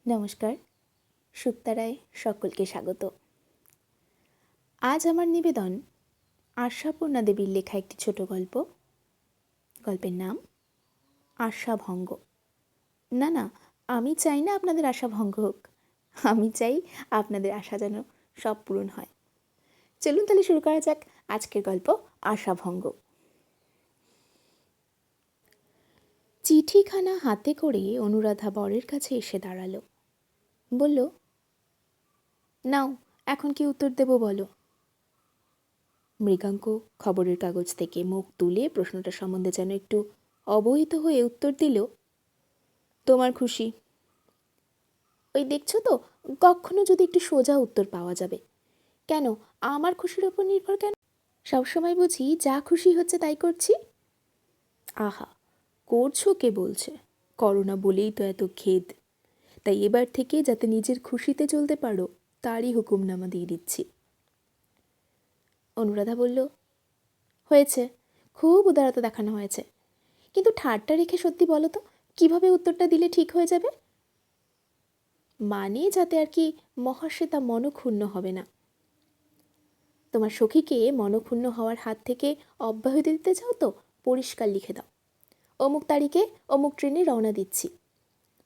নমস্কার, সুক্তারায় সকলকে স্বাগত। আজ আমার নিবেদন আশাপূর্ণা দেবীর লেখা একটি ছোট গল্প। গল্পের নাম আশাভঙ্গ। না, আমি চাই না আপনাদের আশাভঙ্গ হোক, আমি চাই আপনাদের আশা যেন সব পূরণ হয়। চলুন তাহলে শুরু করা যাক আজকের গল্প আশাভঙ্গ। চিঠিখানা হাতে করে অনুরাধা বরের কাছে এসে দাঁড়ালো। বলল, নাও এখন কি উত্তর দেব বলো। মৃগাঙ্ক খবরের কাগজ থেকে মুখ তুলে প্রশ্নটা সম্বন্ধে যেন একটু অবহিত হয়ে উত্তর দিল, তোমার খুশি। ওই দেখছো তো, কখনো যদি একটু সোজা উত্তর পাওয়া যাবে। কেন আমার খুশির ওপর নির্ভর কেন? সবসময় বুঝি যা খুশি হচ্ছে তাই করছি। আহা, করছো কে বলছে? করো না বলেই তো এত খেদ। তাই এবার থেকে যাতে নিজের খুশিতে চলতে পারো তারই হুকুমনামা দিয়ে দিচ্ছি। অনুরাধা বলল, হয়েছে, খুব উদারতা দেখানো হয়েছে, কিন্তু ঠাট্টা রেখে সত্যি বলো তো, কিভাবে উত্তরটা দিলে ঠিক হয়ে যাবে? মানে যাতে আর কি মহাশ্বেতা মনক্ষুণ্ণ হবে না। তোমার সখীকে মনক্ষুণ্ণ হওয়ার হাত থেকে অব্যাহতি দিতে চাও তো পরিষ্কার লিখে দাও, অমুক তারিখে অমুক ট্রেনে রওনা দিচ্ছি।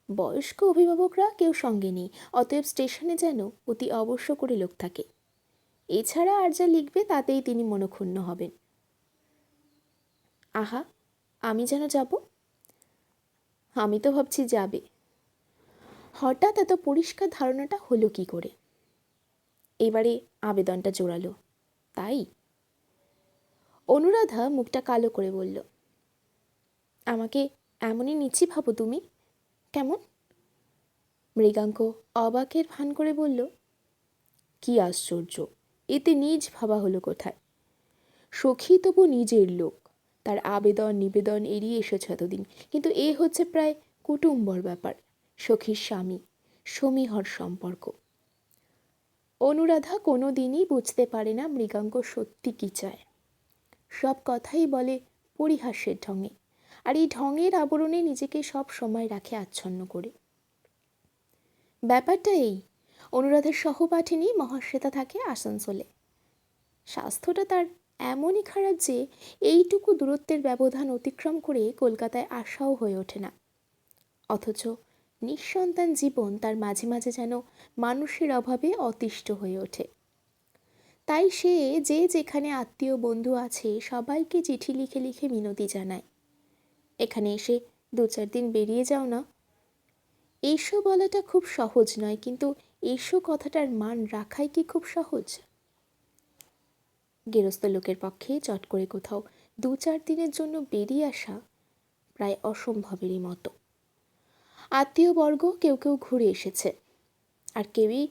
বয়স্ক অভিভাবকরা কেউ সঙ্গে নেই, অতএব স্টেশনে যেন অতি অবশ্য করে লোক থাকে। এছাড়া আর যা লিখবে তাতেই তিনি মনক্ষুণ্ণ হবেন। আহা, আমি যেন যাব? আমি তো ভাবছি যাবে। হঠাৎ এত পরিষ্কার ধারণাটা হলো কি করে? এবারে আবেদনটা জোরালো, তাই? অনুরাধা মুখটা কালো করে বলল, আমাকে এমনই নিচ্ছি ভাবো তুমি? কেমন? মৃগাঙ্ক অবাকের ভান করে বলল, কি আশ্চর্য, এতে নিজ ভাবা হলো কোথায়? সখী তবু নিজের লোক, তার আবেদন নিবেদন এড়িয়ে এসেছে এতদিন, কিন্তু এ হচ্ছে প্রায় কুটুম্বর ব্যাপার, সখীর স্বামী, সমীহর সম্পর্ক। অনুরাধা কোনো দিনই বুঝতে পারে না মৃগাঙ্ক সত্যি কি চায়। সব কথাই বলে পরিহাস্যের ঢঙে, আর এই ঢঙের আবরণে নিজেকে সব সময় রাখে আচ্ছন্ন করে। ব্যাপারটা এই, অনুরাধার সহপাঠিনী মহাশ্বেতা থাকে আসানসোলে। স্বাস্থ্যটা তার এমনই খারাপ যে এইটুকু দূরত্বের ব্যবধান অতিক্রম করে কলকাতায় আসাও হয়ে ওঠে না। অথচ নিঃসন্তান জীবন তার মাঝে মাঝে যেন মানুষের অভাবে অতিষ্ঠ হয়ে ওঠে। তাই সে যে যেখানে আত্মীয় বন্ধু আছে সবাইকে চিঠি লিখে লিখে মিনতি জানায়, এখানে এসে 2-4 দিন বেরিয়ে যাও না। এসো বলাটা খুব সহজ নয়, কিন্তু এসো কথাটার মান রাখাই কি খুব সহজ? গেরস্থ লোকের পক্ষে চট করে কোথাও 2-4 দিনের জন্য বেরিয়ে আসা প্রায় অসম্ভবেরই মতো। আত্মীয়বর্গ কেউ কেউ ঘুরে এসেছে, আর কেউই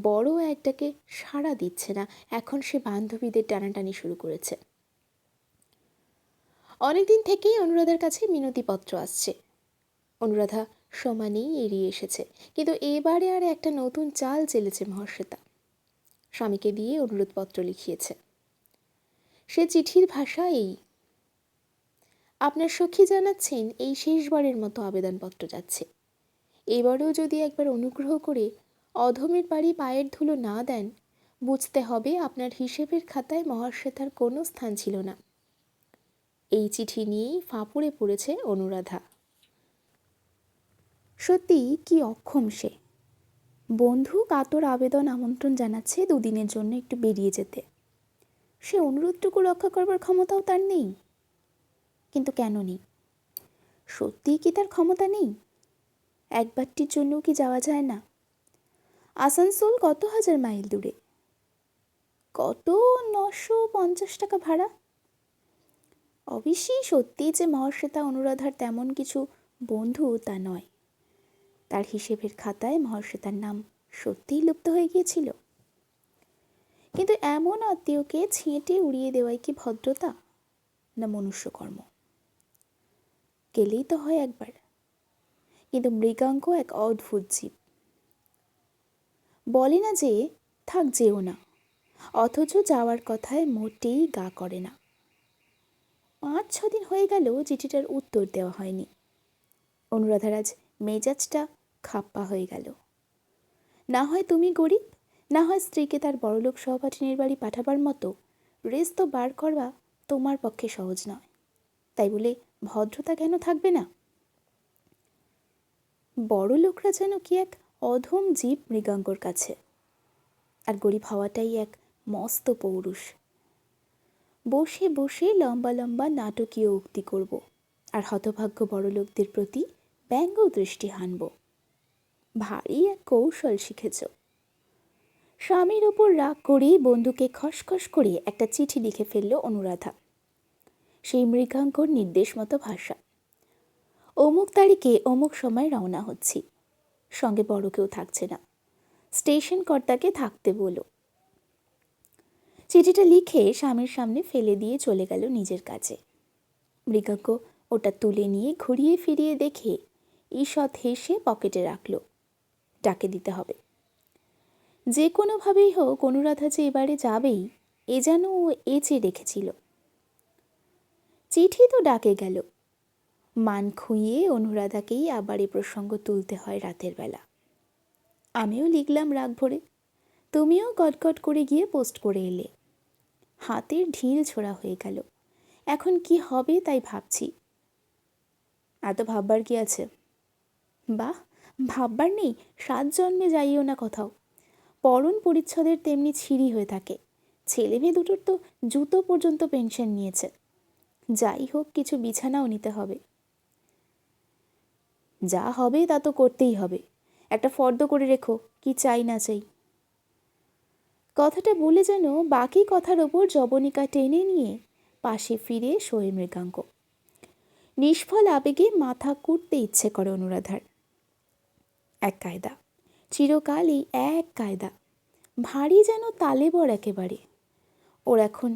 বড় একটাকে সাড়া দিচ্ছে না। এখন সে বান্ধবীদের টানাটানি শুরু করেছে। অনেকদিন থেকেই অনুরাধার কাছে মিনতিপত্র আসছে। অনুরাধা সমানেই এড়িয়ে এসেছে, কিন্তু এবারে আর একটা নতুন চাল চেলেছে মহাশ্বেতা। স্বামীকে দিয়ে অনুরোধপত্র লিখিয়েছে। সে চিঠির ভাষা এই, আপনার সখী জানাচ্ছেন এই শেষবারের মতো আবেদনপত্র যাচ্ছে। এবারেও যদি একবার অনুগ্রহ করে অধমের বাড়ি পায়ের ধুলো না দেন, বুঝতে হবে আপনার হিসেবের খাতায় মহাশ্বেতার কোনো স্থান ছিল না। এই চিঠি নিয়েই ফাঁপড়ে পড়েছে অনুরাধা। সত্যি কি অক্ষম সে! বন্ধু কাতর আবেদন আমন্ত্রণ জানাচ্ছে 2 দিনের জন্য একটু বেরিয়ে যেতে। সে অনুরোধটুকু রক্ষা করবার ক্ষমতাও তার নেই। কিন্তু কেন নেই? সত্যিই কি তার ক্ষমতা নেই? একবারটির জন্যও কি যাওয়া যায় না? আসানসোল কত হাজার মাইল দূরে, কত 950 টাকা ভাড়া। অবশ্যই সত্যি যে মহাশ্বেতা অনুরাধার তেমন কিছু বন্ধু তা নয়। তার হিসেবের খাতায় মহাশ্বেতার নাম সত্যিই লুপ্ত হয়ে গিয়েছিল। কিন্তু এমন আত্মীয়কে ছেঁটে উড়িয়ে দেওয়াই কি ভদ্রতা, না মনুষ্যকর্ম? গেলেই তো হয় একবার। কিন্তু মৃগাঙ্ক এক অদ্ভুত জীব। বলে না যে থাক যেও না, অথচ যাওয়ার কথায় মোটেই গা করে না। 5-6 দিন হয়ে গেল চিঠিটার উত্তর দেওয়া হয়নি। অনুরাধার আজ মেজাজটা খাপ্পা হয়ে গেল। না হয় তুমি গরিব, না হয় স্ত্রীকে তার বড়লোক সহপাঠিনীর বাড়ি পাঠাবার মতো রেস তো বার করবা তোমার পক্ষে সহজ নয়। তাই বলে ভদ্রতা কেন থাকবে না? বড় লোকরা যেন কি এক অধম জীব মৃগাঙ্গর কাছে, আর গরিব হওয়াটাই এক মস্ত পৌরুষ। বসে বসে লম্বা লম্বা নাটকীয় উক্তি করব, আর হতভাগ্য বড়লোকদের প্রতি ব্যঙ্গ দৃষ্টি হানব। ভারী এক কৌশল শিখেছ। স্বামীর ওপর রাগ করেই বন্ধুকে খসখস করে একটা চিঠি লিখে ফেলল অনুরাধা। সেই মৃগাঙ্গর নির্দেশ মতো ভাষা। অমুক তারিখে অমুক সময় রওনা হচ্ছি, সঙ্গে বড় কেউ থাকছে না, স্টেশন কর্তাকে থাকতে বলো। চিঠিটা লিখে স্বামীর সামনে ফেলে দিয়ে চলে গেল নিজের কাছে। মৃগাঙ্গ ওটা তুলে নিয়ে ঘুরিয়ে ফিরিয়ে দেখে ঈষৎ হেসে পকেটে রাখল। ডাকে দিতে হবে। যে কোনোভাবেই হোক অনুরাধা যে এবারে যাবেই, এ যেন ও চেয়ে রেখেছিল। চিঠি তো ডাকে গেল, মান খুইয়ে অনুরাধাকেই আবার এ প্রসঙ্গ তুলতে হয় রাতের বেলা। আমিও লিখলাম রাগ ভরে, তুমিও গটগট করে গিয়ে পোস্ট করে এলে। হাতের ঢিল ছোড়া হয়ে গেল। এখন কি হবে তাই ভাবছি। এত ভাববার কি আছে? বাহ, ভাববার নেই, 7 জন্মে যাইও না কোথাও। পরণ পরিচ্ছদের তেমনি ছিঁড়ি হয়ে থাকে। ছেলে মেয়ে দুটোর তো জুতো পর্যন্ত পেনশন নিয়েছে। যাই হোক, কিছু বিছানাও নিতে হবে। যা হবে তা তো করতেই হবে। একটা ফর্দ করে রেখো, কি চাই না চাই। কথাটা বলে যেন বাকি কথার ওপর জবনিকা টেনে নিয়ে পাশে ফিরে শোয়ে মৃগাঙ্ক। নিষ্ফল আবেগে মাথা কুটতে ইচ্ছে করে অনুরাধার। এক কায়দা, চিরকাল এই এক কায়দা, ভারী যেন তালেবর একেবারে। ওর এখন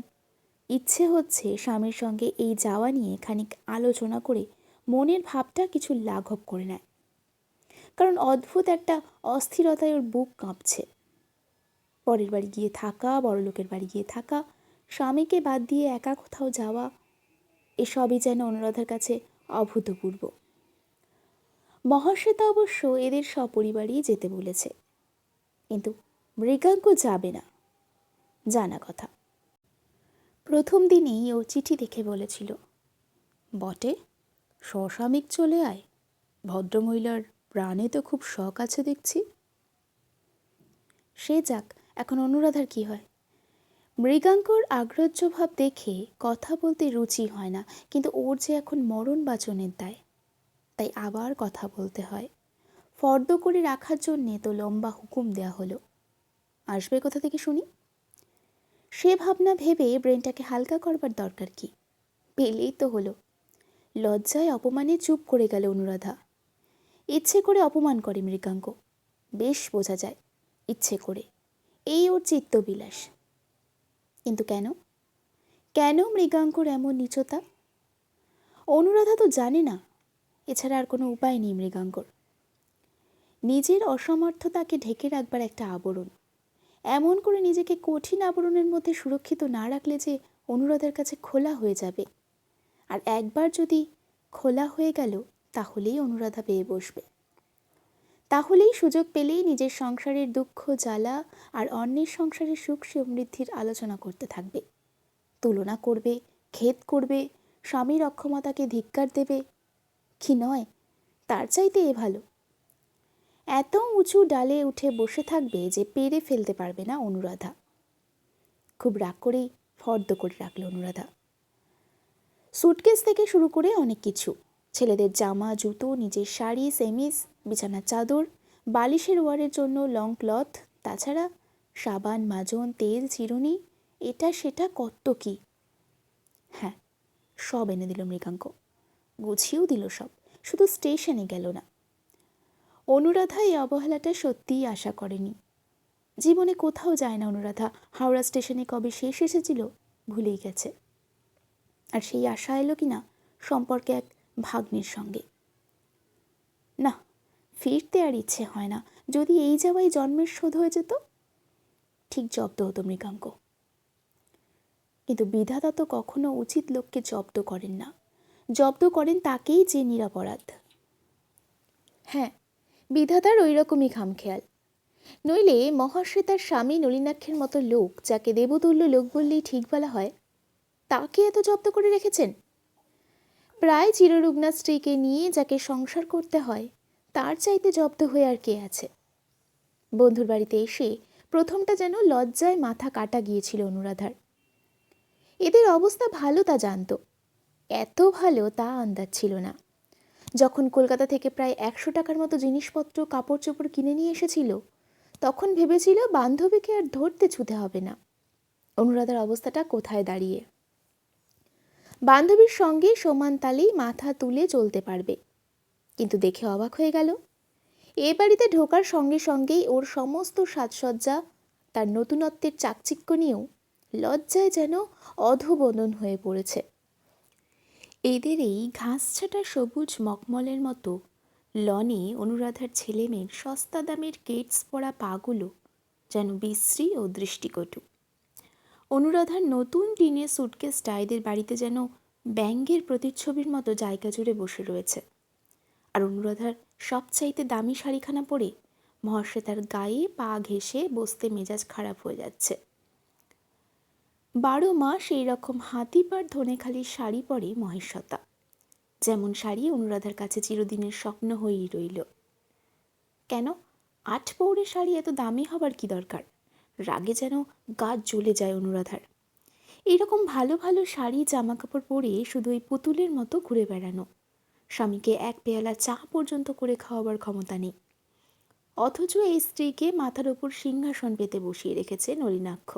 ইচ্ছে হচ্ছে স্বামীর সঙ্গে এই যাওয়া নিয়ে খানিক আলোচনা করে মনের ভাবটা কিছু লাঘব করে নেয়। কারণ অদ্ভুত একটা অস্থিরতায় ওর বুক কাঁপছে। পরের বাড়ি গিয়ে থাকা, বড়লোকের বাড়ি গিয়ে থাকা, স্বামীকে বাদ দিয়ে একা কোথাও যাওয়া, এসবই যেন অনুরাধার কাছে অভূতপূর্ব। মহাশ্বেতা অবশ্য এদের সপরিবারই যেতে বলেছে, কিন্তু মৃগাঙ্ক যাবে না, জানা কথা। প্রথম দিনেই ও চিঠি দেখে বলেছিল, বটে, সস্বামিক চলে আয়, ভদ্রমহিলার প্রাণে তো খুব শখ আছে দেখছি। সে যাক, এখন অনুরাধার কি হয়। মৃগাঙ্কর আগ্রহ্য ভাব দেখে কথা বলতে রুচি হয় না, কিন্তু ওর যে এখন মরণ বাচনের দায়, তাই আবার কথা বলতে হয়। ফর্দ করে রাখার জন্যে তো লম্বা হুকুম দেয়া হলো। আসবে কোথা থেকে শুনি? সে ভাবনা ভেবে ব্রেনটাকে হালকা করবার দরকার কি? পেলেই তো হলো। লজ্জায় অপমানে চুপ করে গেল অনুরাধা। ইচ্ছে করে অপমান করে মৃগাঙ্ক, বেশ বোঝা যায়, ইচ্ছে করে। এই ওর চিত্তবিলাস। কিন্তু কেন? কেন মৃগাঙ্কর এমন নীচতা? অনুরাধা তো জানে না। এছাড়া আর কোনো উপায় নেই মৃগাঙ্কর। নিজের অসমর্থতাকে ঢেকে রাখবার একটা আবরণ, এমন করে নিজেকে কঠিন আবরণের মধ্যে সুরক্ষিত না রাখলে যে অনুরাধার কাছে খোলা হয়ে যাবে। আর একবার যদি খোলা হয়ে গেল, তাহলেই অনুরাধা পেয়ে বসবে। তাহলেই সুযোগ পেলেই নিজের সংসারের দুঃখ জ্বালা আর অন্যের সংসারের সুখ সমৃদ্ধির আলোচনা করতে থাকবে, তুলনা করবে, খেদ করবে, স্বামীর অক্ষমতাকে ধিক্কার দেবে। কি নয়, তার চাইতে এ ভালো। এত উঁচু ডালে উঠে বসে থাকবে যে পেরে ফেলতে পারবে না অনুরাধা। খুব রাগ করেই ফর্দ করে রাখল অনুরাধা। সুটকেস থেকে শুরু করে অনেক কিছু, ছেলেদের জামা, জুতো, নিজের শাড়ি, সেমিস, বিছানার চাদর, বালিশের ওয়ারের জন্য লং ক্লথ, তাছাড়া সাবান, মাজন, তেল, চিরুনি, এটা সেটা কত কি। হ্যাঁ, সব এনে দিল মৃগাঙ্ক, গুছিয়েও দিল সব, শুধু স্টেশনে গেল না। অনুরাধা এই অবহেলাটা সত্যিই আশা করেনি। জীবনে কোথাও যায় না অনুরাধা। হাওড়া স্টেশনে কবে শেষ এসেছিল ভুলেই গেছে। আর সেই আশা এলো কিনা সম্পর্কে এক ভাগ্নের সঙ্গে। না, ফিরতে আর ইচ্ছে হয় না। যদি এই যাওয়াই জন্মের শোধ হয়ে যেত, ঠিক জব্দ হতো মৃগাঙ্ক। কিন্তু বিধাতা তো কখনো উচিত লোককে জব্দ করেন না, জব্দ করেন তাকেই যে নিরপরাধ। হ্যাঁ, বিধাতার ওই রকমই খামখেয়াল। নইলে মহাশ্বেতার স্বামী নলিনাক্ষের মতো লোক, যাকে দেবতুল্য লোক বললেই ঠিক বলা হয়, তাকে এত জব্দ করে রেখেছেন। প্রায় চিররুগ্না স্ত্রীকে নিয়ে যাকে সংসার করতে হয়, তার চাইতে জব্দ হয়ে আর কে আছে। বন্ধুর বাড়িতে এসে প্রথমটা যেন লজ্জায় মাথা কাটা গিয়েছিল অনুরাধার। এদের অবস্থা ভালো তা জানত, এত ভালো তা আন্দাজ ছিল না। যখন কলকাতা থেকে প্রায় 100 টাকার মতো জিনিসপত্র কাপড় চোপড় কিনে নিয়ে এসেছিল, তখন ভেবেছিল বান্ধবীকে আর ধরতে ছুতে হবে না। অনুরাধার অবস্থাটা কোথায় দাঁড়িয়ে? বান্ধবীর সঙ্গে সমান তালেই মাথা তুলে চলতে পারবে। কিন্তু দেখে অবাক হয়ে গেল, এ বাড়িতে ঢোকার সঙ্গে সঙ্গেই ওর সমস্ত সাজসজ্জা, তার নতুনত্বের চাকচিক্য নিয়েও লজ্জায় যেন অধোবদন হয়ে পড়েছে। এদের এই ঘাস ছাটা সবুজ মকমলের মতো লনে অনুরাধার ছেলেমেয়ের সস্তা দামের কেটস পরা পাগুলো যেন বিশ্রী ও দৃষ্টিকটু। অনুরাধার নতুন টিনের সুটকেসটা এদের বাড়িতে যেন ব্যঙ্গের প্রতিচ্ছবির মতো জায়গা জুড়ে বসে রয়েছে। আর অনুরাধার সবচাইতে দামি শাড়িখানা পরে মহাশ্বেতার গায়ে পা ঘেঁষে বসতে মেজাজ খারাপ হয়ে যাচ্ছে। 12 মাস এই রকম হাতিপার ধনেখালির শাড়ি পরে মহেশ্বতা, যেমন শাড়ি অনুরাধার কাছে চিরদিনের স্বপ্ন হয়েই রইল। কেন 8 পৌরের শাড়ি এত দামি হবার কি দরকার? রাগে যেন গা জ্বলে যায় অনুরাধার। এইরকম ভালো ভালো শাড়ি জামা কাপড় পরে শুধু ওই পুতুলের মতো ঘুরে বেড়ানো, স্বামীকে এক পেয়ালা চা পর্যন্ত করে খাওয়াবার ক্ষমতা নেই। অথচ এই স্ত্রীকে মাথার ওপর সিংহাসন পেতে বসিয়ে রেখেছে নলিনাক্ষ।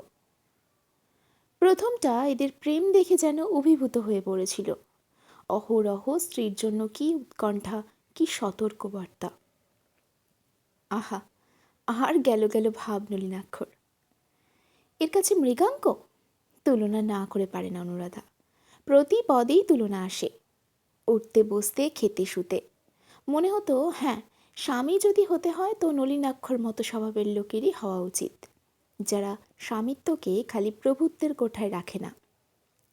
প্রথমটা এদের প্রেম দেখে যেন অভিভূত হয়ে পড়েছিল। অহরহ স্ত্রীর জন্য কি উৎকণ্ঠা, কি সতর্কবার্তা! আহা, আর গেল গেল ভাব নলিনাক্ষর। এর কাছে মৃগাঙ্ক তুলনা না করে পারে না অনুরাধা। প্রতি পদেই তুলনা আসে, উঠতে বসতে খেতে শুতে। মনে হতো, হ্যাঁ, স্বামী যদি হতে হয় তো নলিনাক্ষর মতো স্বভাবের লোকেরই হওয়া উচিত, যারা স্বামিত্বকে খালি প্রভুত্বের কোঠায় রাখে না।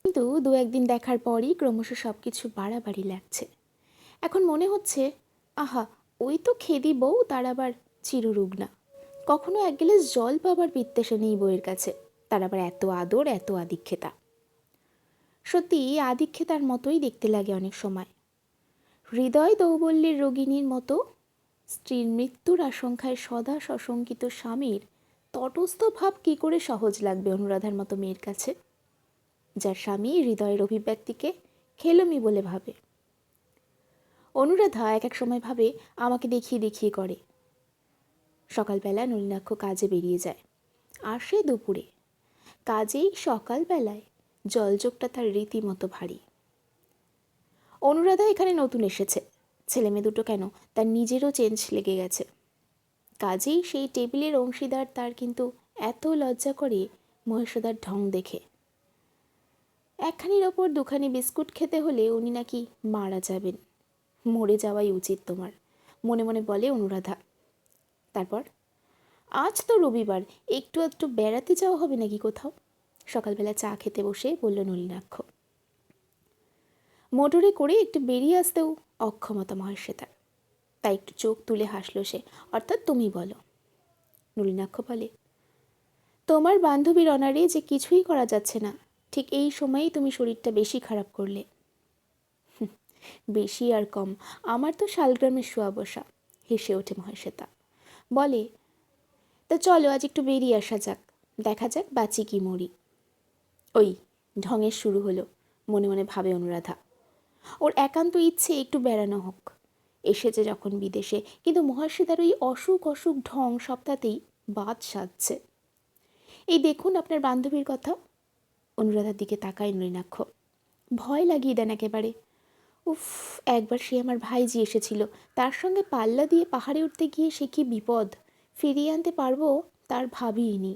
কিন্তু 2-1 দিন দেখার পরই ক্রমশ সব কিছু বাড়াবাড়ি লাগছে। এখন মনে হচ্ছে, আহা, ওই তো খেদি বউ, তার আবার চিররুগ্না। কখনো 1 গ্লাস জল পাবার পিত্তেশে নেই বউয়ের কাছে, তার আবার এত আদর, এত আদিক্ষেতা। সত্যি আদিক্ষেতার মতোই দেখতে লাগে অনেক সময়। হৃদয় দৌর্বল্যের রোগিণীর মতো স্ত্রীর মৃত্যুর আশঙ্কায় সদা সশঙ্কিত স্বামীর তটস্থ ভাব কী করে সহজ লাগবে অনুরাধার মতো মেয়ের কাছে, যার স্বামী হৃদয়ের অভিব্যক্তিকে খেলমি বলে ভাবে। অনুরাধা এক এক সময় ভাবে আমাকে দেখিয়ে দেখিয়ে করে। সকালবেলা নলিনাক্ষ কাজে বেরিয়ে যায়, আসে দুপুরে। কাজেই সকালবেলায় জলযোগটা তার রীতিমতো ভারী। অনুরাধা এখানে নতুন এসেছে, ছেলে মেয়ে দুটো কেন, তার নিজেরও চেঞ্জ লেগে গেছে। কাজেই সেই টেবিলের অংশীদার তার কিন্তু এত লজ্জা করে মহেশ্বদার ঢং দেখে। একখানির ওপর 2খানি বিস্কুট খেতে হলে উনি নাকি মারা যাবেন। মরে যাওয়াই উচিত তোমার, মনে মনে বলে অনুরাধা। তারপর, আজ তো রবিবার, একটু একটু বেড়াতে যাওয়া হবে নাকি কোথাও? সকালবেলা চা খেতে বসে বলল নলিনাক্ষ। মোটরে করে একটু বেরিয়ে আসতেও অক্ষমতা মহেশ্বেতার, তাই একটু চোখ তুলে হাসল সে। অর্থাৎ তুমি বলো। নলিনাক্ষ বলে, তোমার বান্ধবীর অনারে যে কিছুই করা যাচ্ছে না, ঠিক এই সময়েই তুমি শরীরটা বেশি খারাপ করলে। বেশি আর কম, আমার তো শালগ্রামের শোয়া বসা, হেসে ওঠে মহেশ্বেতা। বলে, তা চলো আজ একটু বেরিয়ে আসা যাক, দেখা যাক বাঁচি কি মরি। ওই ঢঙের শুরু হলো, মনে মনে ভাবে অনুরাধা। ওর একান্ত ইচ্ছে একটু বেড়ানো হোক, এসেছে যখন বিদেশে। কিন্তু মহাশ্বেতার ওই অসুখ অসুখ ঢং সপ্তাহতেই বাদ সাধছে। এই দেখুন আপনার বান্ধবীর কথা। অনুরাধার দিকে তাকায় নলিনাক্ষ। ভয় লাগিয়ে দেন একেবারে। উফ, একবার সে আমার ভাইজি এসেছিল, তার সঙ্গে পাল্লা দিয়ে পাহাড়ে উঠতে গিয়ে সে কি বিপদ, ফিরিয়ে আনতে পারবো তার ভাবিনি।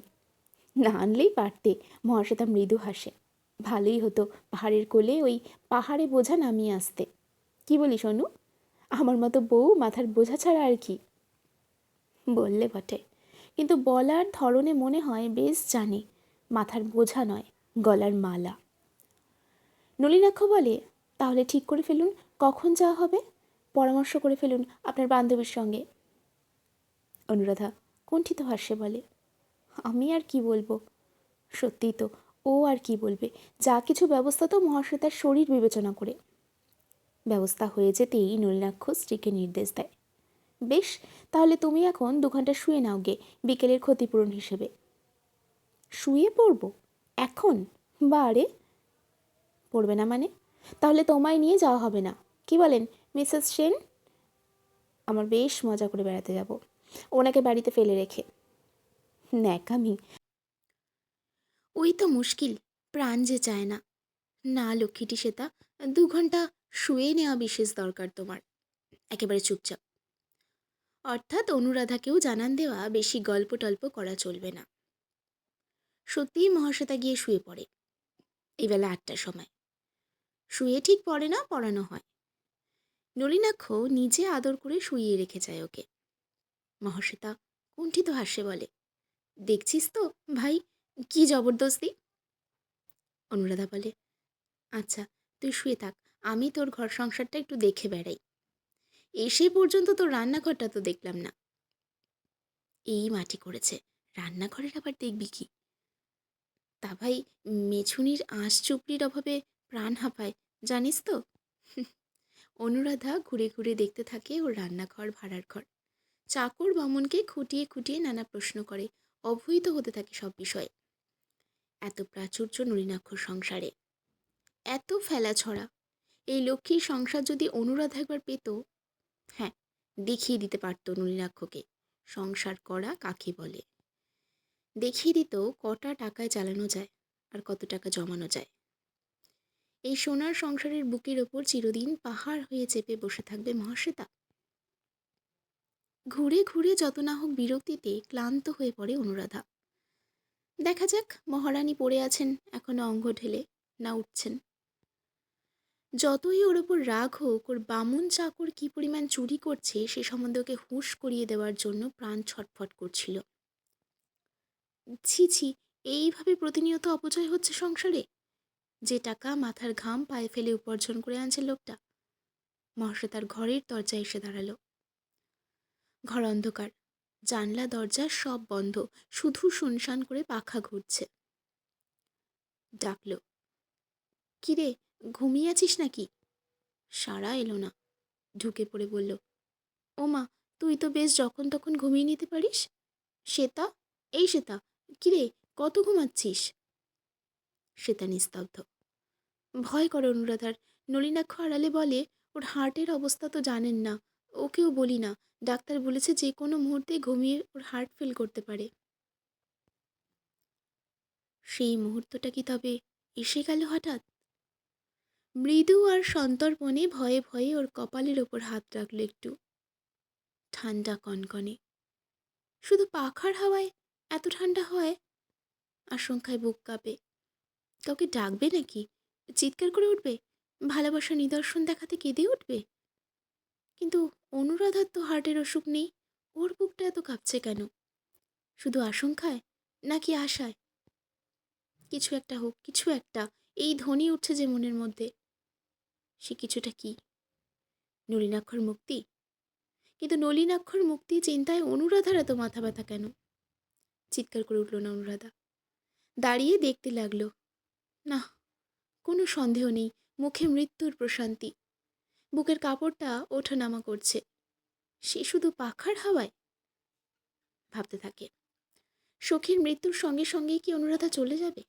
না আনলেই পারতে, মহাশ্বেতা মৃদু হাসে। ভালোই হতো পাহাড়ের কোলে ওই পাহাড়ে বোঝা নামিয়ে আসতে। কি বলিস অনু? আমার মতো বউ মাথার বোঝা ছাড়া আর কি? বললে বটে, কিন্তু বলার ধরনে মনে হয় বেশ জানে মাথার বোঝা নয়, গলার মালা। নলিনাক্ষ বলে, তাহলে ঠিক করে ফেলুন কখন যাওয়া হবে, পরামর্শ করে ফেলুন আপনার বান্ধবীর সঙ্গে। অনুরাধা কুণ্ঠিত হাস্যে বলে, আমি আর কি বলবো? সত্যিই তো, ও আর কি বলবে? যা কিছু ব্যবস্থা তো মহাশ্বেতার শরীর বিবেচনা করে। ব্যবস্থা হয়ে যেতেই নলিনাক্ষ স্ত্রীকে নির্দেশ দেয়, বেশ, তাহলে তুমি এখন 2 ঘন্টা শুয়ে নাও গে, বিকেলের ক্ষতিপূরণ হিসেবে। শুয়ে পড়ব এখন? বারে, পড়বে না মানে? তাহলে তোমায় নিয়ে যাওয়া হবে না, কি বলেন মিসেস সেন? আমার বেশ মজা করে বেড়াতে যাব, ওনাকে বাড়িতে ফেলে রেখে। ন্যাকামি। ওই তো মুশকিল, প্রাণ যে চায় না। না লক্ষ্মীটি শ্বেতা, 2 ঘন্টা শুয়ে নেওয়া বিশেষ দরকার তোমার, একেবারে চুপচাপ। অর্থাৎ অনুরাধাকেও জানান দেওয়া বেশি গল্প টল্প করা চলবে না। সত্যিই মহাশ্বেতা গিয়ে শুয়ে পড়ে এই বেলা 8টার সময়। শুয়ে ঠিক পড়ে না, পড়ানো হয়। নলিনাক্ষ নিজে আদর করে শুইয়ে রেখে যায় ওকে। মহাশ্বেতা কুণ্ঠিত হাস্যে বলে, দেখছিস তো ভাই, কি জবরদস্তি। অনুরাধা বলে, আচ্ছা তুই শুয়ে থাক, আমি তোর ঘর সংসারটা একটু দেখে বেড়াই। এসে পর্যন্ত তোর রান্নাঘরটা তো দেখলাম না। এই মাটি করেছে, রান্নাঘরের আবার দেখবি কি? তা ভাই, মেছুনির আঁশ চুপড়ির অভাবে প্রাণ হাঁপায়, জানিস তো। অনুরাধা ঘুরে ঘুরে দেখতে থাকে ওর রান্নাঘর, ভাড়ার ঘর। চাকর বামুনকে খুঁটিয়ে খুঁটিয়ে নানা প্রশ্ন করে, অবহিত হতে থাকে সব বিষয়ে। এত প্রাচুর্য নলিনাক্ষর সংসারে, এত ফেলা ছড়া, এই লক্ষ্মীর সংসার যদি অনুরাধা একবার পেত, হ্যাঁ, দেখিয়ে দিতে পারত নলিনাক্ষকে সংসার করা কাকে বলে। দেখিয়ে দিত কটা টাকায় চালানো যায় আর কত টাকা জমানো যায়। এই সোনার সংসারের বুকের ওপর চিরদিন পাহাড় হয়ে চেপে বসে থাকবে মহাশ্বেতা। ঘুরে ঘুরে যত না হোক বিরক্তিতে ক্লান্ত হয়ে পড়ে অনুরাধা। দেখা যাক, মহারানী পড়ে আছেন এখনো অঙ্গ ঢেলে, না উঠছেন। যতই ওর ওপর রাগ হোক, ওর বামুন চাকর কি পরিমাণ চুরি করছে সে সম্বন্ধে ওকে হুঁশ করিয়ে দেওয়ার জন্য প্রাণ ছটফট করছিল। ছি ছি, এইভাবে প্রতিনিয়ত অপচয় হচ্ছে সংসারে। যে টাকা মাথার ঘাম পায়ে ফেলে উপার্জন করে আনছে লোকটা। মহাশ্বেতার ঘরের দরজায় এসে দাঁড়ালো। ঘর অন্ধকার, জানলা দরজা সব বন্ধ, শুধু শুনশান করে পাখা ঘুরছে। ডাকলো, কিরে, ঘুমিয়ে আছিস নাকি? সাড়া এলো না। ঢুকে পড়ে বলল, ও মা, তুই তো বেশ যখন তখন ঘুমিয়ে নিতে পারিস। শ্বেতা, এই শ্বেতা, কিরে, কত ঘুমাচ্ছিস? শ্বেতা নিস্তব্ধ। ভয় করে অনুরাধার। নলিনাক্ষ আড়ালে বলে, ওর হার্টের অবস্থা তো জানেন না, ওকেও বলি না, ডাক্তার বলেছে যে কোনো মুহূর্তে ঘুমিয়ে ওর হার্ট ফেল করতে পারে। সেই মুহূর্তটা কি তবে এসে গেল হঠাৎ? মৃদু আর সন্তর্পণে ভয়ে ভয়ে ওর কপালের ওপর হাত রাখল একটু। ঠান্ডা কনকনে, শুধু পাখার হাওয়ায় এত ঠান্ডা হয়? আশঙ্কায় বুক কাঁপে। কাউকে ডাকবে নাকি? চিৎকার করে উঠবে? ভালোবাসার নিদর্শন দেখাতে কেঁদে উঠবে? কিন্তু অনুরাধার তো হার্টের অসুখ নেই, ওর বুকটা এত কাঁপছে কেন? শুধু আশঙ্কায় নাকি আশায়? কিছু একটা হোক, কিছু একটা, এই ধ্বনি উঠছে যে মনের মধ্যে। সে কিছুটা কি? নলিনাক্ষর মুক্তি? কিন্তু নলিনাক্ষর মুক্তি চিন্তায় অনুরাধার এত মাথা ব্যথা কেন? চিৎকার করে উঠল না অনুরাধা। দাঁড়িয়ে দেখতে লাগলো। না, কোনো সন্দেহ নেই, মুখে মৃত্যুর প্রশান্তি। বুকের কাপড়টা ওঠানামা করছে। সে শুধু পাখার হাওয়ায়? ভাবতে থাকে, সখীর মৃত্যুর সঙ্গে সঙ্গেই কি অনুরাধা চলে যাবে?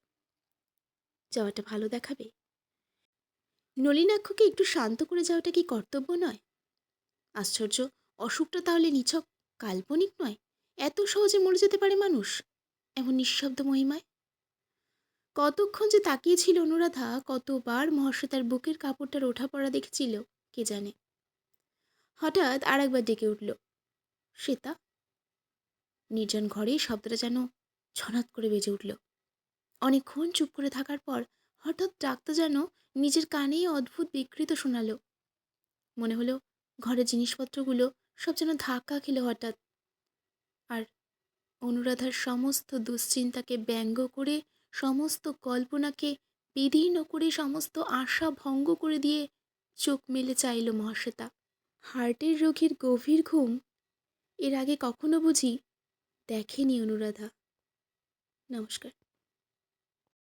যাওয়াটা ভালো দেখাবে? নলিনাক্ষকে একটু শান্ত করে যাওয়াটা কি কর্তব্য নয়? আশ্চর্য, অসুখটা তাহলে নিছক কাল্পনিক নয়? এত সহজে মরে যেতে পারে মানুষ এমন নিঃশব্দ মহিমায়? কতক্ষণ যে তাকিয়েছিল অনুরাধা, কতবার মহাশ্বেতার বুকের কাপড়টার ওঠা পড়া দেখেছিল কে জানে। হঠাৎ আর একবার ডেকে উঠল, শ্বেতা। নির্জন ঘরে শব্দটা যেন ছনাৎ করে বেজে উঠল। অনেকক্ষণ চুপ করে থাকার পর হঠাৎ ডাকটা যেন নিজের কানেই অদ্ভুত বিকৃত শোনালো। মনে হলো ঘরের জিনিসপত্রগুলো সব যেন ধাক্কা খেলো হঠাৎ। আর অনুরাধার সমস্ত দুশ্চিন্তাকে ব্যঙ্গ করে, সমস্ত কল্পনাকে বিদীর্ণ করে, সমস্ত আশা ভঙ্গ করে দিয়ে চোখ মেলে চাইল মহাশ্বেতা। হার্টের রোগীর গভীর ঘুম এর আগে কখনো বুঝি দেখেনি অনুরাধা। নমস্কার।